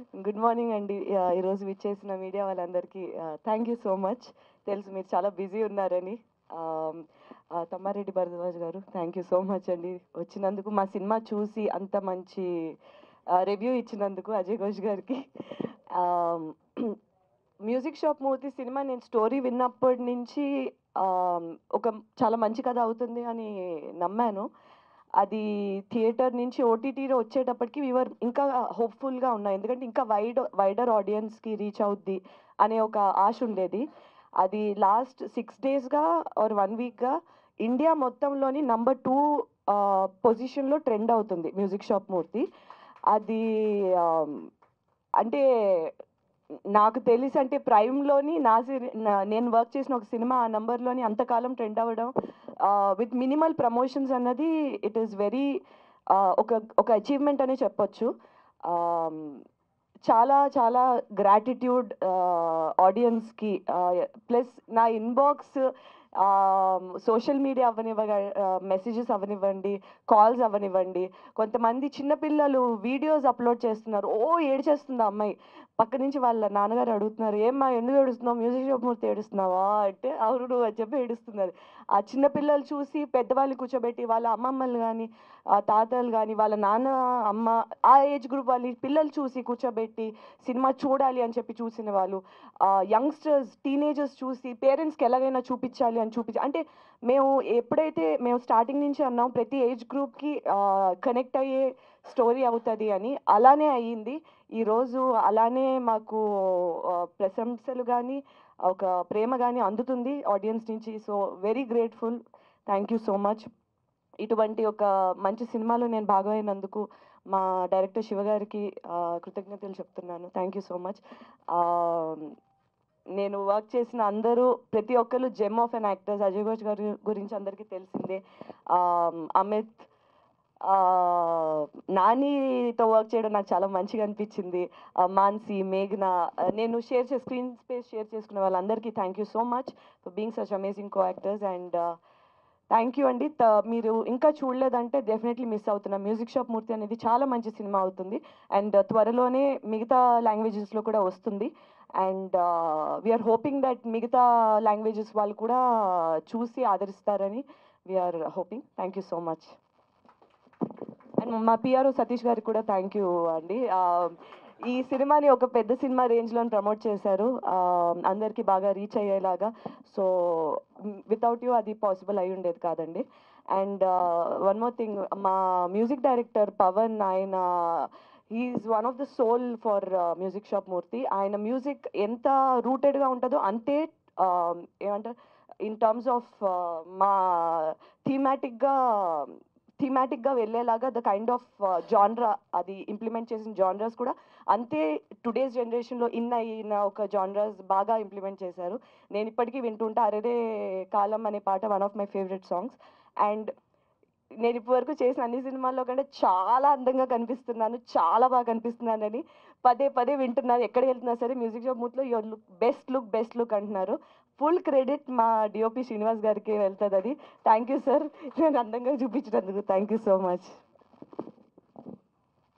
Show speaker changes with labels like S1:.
S1: Good morning అండి. ఈరోజు విచ్చేసిన మీడియా వాళ్ళందరికీ థ్యాంక్ యూ సో మచ్. తెలుసు మీరు చాలా బిజీ ఉన్నారని. ఆహ్, తమ్మారెడ్డి భరద్వాజ్ గారు థ్యాంక్ యూ సో మచ్ అండి. వచ్చినందుకు మా సినిమా చూసి అంత మంచి రివ్యూ ఇచ్చినందుకు అజయ్ ఘోష్ గారికి. ఆహ్, మ్యూజిక్ షాప్ మూర్తి సినిమా నేను స్టోరీ విన్నప్పటి నుంచి ఆహ్, ఒక చాలా మంచి కథ అవుతుంది అని నమ్మాను. అది థియేటర్ నుంచి ఓటీటీలో వచ్చేటప్పటికి ఇంకా హోప్‌ఫుల్‌గా ఉన్నాం. ఎందుకంటే ఇంకా వైడర్ ఆడియన్స్‌కి రీచ్ అవుద్ది అనే ఒక ఆశ ఉండేది. అది లాస్ట్ 6 డేస్‌గా ఆర్ 1 వీక్‌గా ఇండియా మొత్తంలోని నంబర్ 2 పొజిషన్‌లో ట్రెండ్ అవుతుంది 'మ్యూజిక్ షాప్ మూర్తి'. అది ఆహ్, అంటే నాకు తెలిసి అంటే ప్రైమ్‌లోని నేను వర్క్ చేసిన ఒక సినిమా ఆ నంబర్‌లోని అంతకాలం ట్రెండ్ అవ్వడం విత్ మినిమల్ ప్రమోషన్స్ అన్నది ఇట్ ఈస్ వెరీ ఒక ఒక అచీవ్‌మెంట్ అనే చెప్పొచ్చు. ఆహ్, చాలా చాలా గ్రాటిట్యూడ్ ఆడియన్స్‌కి ప్లస్ నా ఇన్‌బాక్స్ సోషల్ మీడియా మెసేజెస్ అవ్వనివ్వండి, కాల్స్ అవ్వనివ్వండి. కొంతమంది చిన్న పిల్లలు వీడియోస్ అప్‌లోడ్ చేస్తున్నారు. ఏడ్చేస్తుంది ఆ అమ్మాయి. పక్క నుంచి వాళ్ళ నాన్నగారు అడుగుతున్నారు, "ఏమ్మా ఎందుకు ఏడుస్తున్నావు? మ్యూజిక్ షాప్ మూర్తి ఏడుస్తున్నావా?" అంటే, "అవును" అని చెప్పి ఏడుస్తున్నది. ఆ చిన్న పిల్లలు చూసి పెద్దవాళ్ళని కూర్చోబెట్టి వాళ్ళ అమ్మమ్మలు గాని, తాతలు గాని, వాళ్ళ నాన్న, అమ్మ ఆ ఏజ్ గ్రూప్ వాళ్ళ పిల్లలు చూసి కూర్చోబెట్టి సినిమా చూడాలి అని చెప్పి చూసిన వాళ్ళు, యంగ్‌స్టర్స్, టీనేజర్స్ చూసి పేరెంట్స్‌కి ఎలాగైనా చూపిచ్చాలి అని అంటే మేము ఎప్పుడైతే మేము స్టార్టింగ్ నుంచి అన్నాం ప్రతి ఏజ్ గ్రూప్‌కి కనెక్ట్ అయ్యే స్టోరీ అవుతది అని, అలానే అయ్యింది. ఈరోజు అలానే మాకు ప్రశంసలు గాని, ఒక ప్రేమ గాని అందుతుంది ఆడియన్స్ నుంచి. So, very grateful. Thank you so much. ఇటువంటి ఒక మంచి సినిమాలో నేను భాగమైనందుకు మా డైరెక్టర్ శివ గారికి కృతజ్ఞతలు చెప్తున్నాను. Thank you so much. Ah, నేను వర్క్ చేసిన అందరూ ప్రతి ఒక్కళ్ళు gem of an actors. Ajay Ghosh గారి గురించి అందరికీ తెలిసిందే. అమిత్, నానితో వర్క్ చేయడం నాకు చాలా మంచిగా అనిపించింది. మాన్సీ, మేఘన, నేను స్క్రీన్ స్పేస్ షేర్ చేసుకున్న వాళ్ళందరికీ thank you so much for being such amazing co actors. And thank you అండి. మీరు ఇంకా చూడలేదంటే డెఫినెట్లీ మిస్ అవుతున్నా. 'మ్యూజిక్ షాప్ మూర్తి' అనేది చాలా మంచి సినిమా అవుతుంది. అండ్ త్వరలోనే మిగతా లాంగ్వేజెస్‌లో కూడా వస్తుంది. అండ్ వీఆర్ హోపింగ్ దట్ మిగతా లాంగ్వేజెస్ వాళ్ళు కూడా చూసి ఆదరిస్తారని we are hoping. Thank you so much. And మా పిఆర్ఓ సతీష్ గారికి కూడా థ్యాంక్ యూ అండి. ఈ సినిమాని ఒక పెద్ద సినిమా రేంజ్‌లో ప్రమోట్ చేశారు. అందరికీ బాగా రీచ్ అయ్యేలాగా. సో, వితౌట్ యూ అది పాసిబుల్ అయ్యి ఉండేది కాదండి. అండ్ వన్ మోర్ థింగ్, మా మ్యూజిక్ డైరెక్టర్ పవన్, ఆయన he is one of the soul for music shop Murthy. ఆయన మ్యూజిక్ ఎంత రూటెడ్‌గా ఉంటదో అంతే ఏమంటారు ఇన్ టర్మ్స్ ఆఫ్ మా థీమాటిక్‌గా థీమాటిక్‌గా వెళ్ళేలాగా ద కైండ్ ఆఫ్ జాన్రా అది ఇంప్లిమెంట్ చేసిన జాన్రాస్ కూడా అంతే టుడేస్ జనరేషన్‌లో అయిన ఒక జాన్రాస్ బాగా ఇంప్లిమెంట్ చేశారు. నేను ఇప్పటికీ వింటుంటా 'అరెరే కాలం' అనే పాట one of my favourite songs. And నేను ఇప్పటివరకు చేసిన అన్ని సినిమాల్లో కంటే చాలా అందంగా కనిపిస్తున్నాను. చాలా బాగా కనిపిస్తున్నానని పదే పదే వింటున్నాను. ఎక్కడికెళ్తున్నా సరే మ్యూజిక్ షాప్ మూత్‌లో your look best look, best look అంటున్నారు. ఫుల్ క్రెడిట్ మా డీఓపీ శ్రీనివాస్ గారికే వెళ్తదది. Thank you sir. నన్ను అందంగా చూపించినందుకు. Thank you so much.